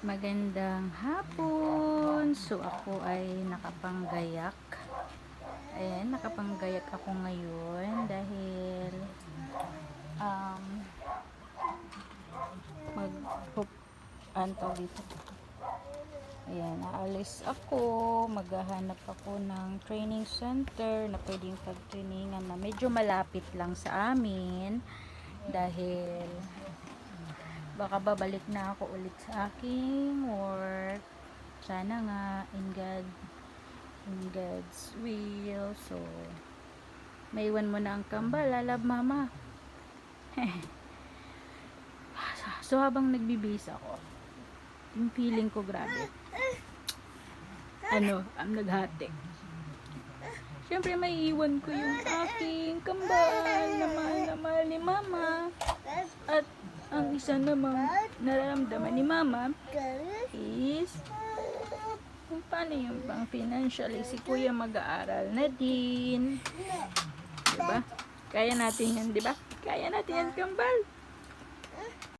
Magandang hapon. So ako ay nakapanggayak. Ayan, nakapanggayak ako ngayon dahil um mag anto dito. Ayan, aalis ako, maghahanap ako ng training center na pwedeng pag-trainingan na medyo malapit lang sa amin dahil baka babalik na ako ulit sa aking work. Sana nga in God's will. So maiwan mo na ang kambal, lalab mama. So habang nagbibihis ako, yung feeling ko grabe. Ang naghati. Siyempre maiiwan ko yung aking kambal na mahal ni mama. At ang isa namang nararamdaman ni mama is kung paano yung pang financially si kuya mag-aaral na din. Diba? Kaya natin yan, diba? Kaya natin yan, kambal.